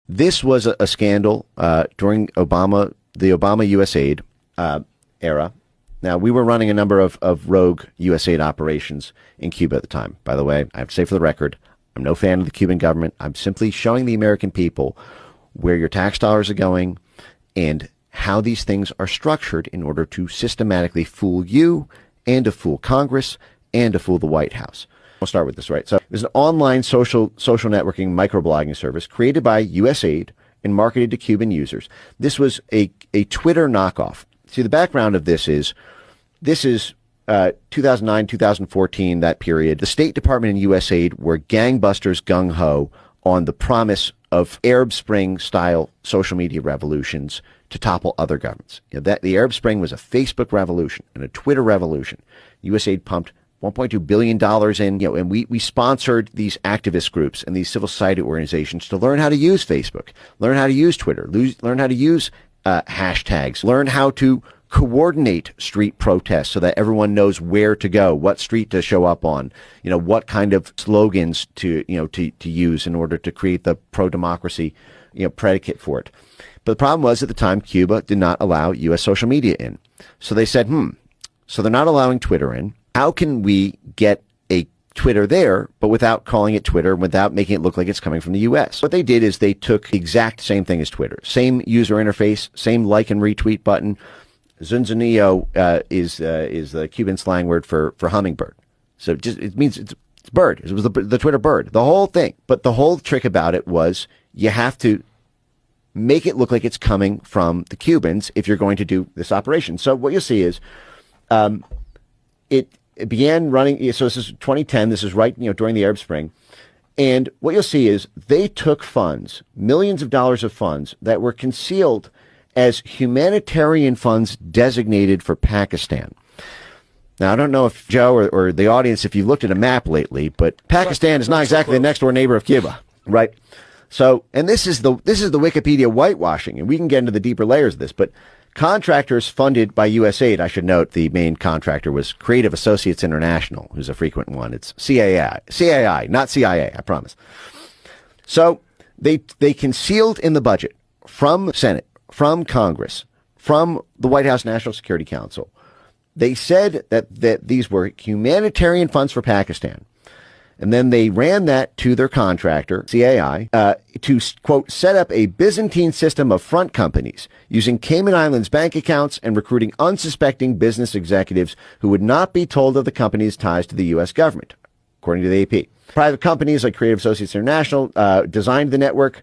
This was a scandal during the Obama USAID era. Now, we were running a number of rogue USAID operations in Cuba at the time. By the way, I have to say for the record, I'm no fan of the Cuban government. I'm simply showing the American people where your tax dollars are going and how these things are structured in order to systematically fool you and to fool Congress and to fool the White House. We'll start with this, right? So it was an online social networking microblogging service created by USAID and marketed to Cuban users. This was a Twitter knockoff. See, the background of this is 2009, 2014, that period. The State Department and USAID were gangbusters gung-ho on the promise of Arab Spring-style social media revolutions to topple other governments. The Arab Spring was a Facebook revolution and a Twitter revolution. USAID pumped $1.2 billion in, and we sponsored these activist groups and these civil society organizations to learn how to use Facebook, learn how to use Twitter, learn how to use hashtags, learn how to coordinate street protests so that everyone knows where to go, what street to show up on, what kind of slogans to use in order to create the pro-democracy, predicate for it. But the problem was at the time, Cuba did not allow U.S. social media in. So they said, so they're not allowing Twitter in. How can we get a Twitter there, but without calling it Twitter, without making it look like it's coming from the U.S.? What they did is they took the exact same thing as Twitter. Same user interface, same like and retweet button. Zunzanillo is the Cuban slang word for hummingbird. So it means it's bird. It was the Twitter bird, the whole thing. But the whole trick about it was you have to make it look like it's coming from the Cubans if you're going to do this operation. So what you'll see is it began running. So this is 2010. This is right during the Arab Spring. And what you'll see is they took funds, millions of dollars of funds that were concealed as humanitarian funds designated for Pakistan. Now, I don't know if Joe or the audience, if you've looked at a map lately, but Pakistan is not exactly the next door neighbor of Cuba, right? So, and this is the Wikipedia whitewashing, and we can get into the deeper layers of this, but contractors funded by USAID, I should note the main contractor was Creative Associates International, who's a frequent one. It's CAI, not CIA, I promise. So they concealed in the budget from the Senate, from Congress, from the White House National Security Council. They said that these were humanitarian funds for Pakistan. And then they ran that to their contractor, CAI, to, quote, set up a Byzantine system of front companies using Cayman Islands bank accounts and recruiting unsuspecting business executives who would not be told of the company's ties to the U.S. government, according to the AP. Private companies like Creative Associates International designed the network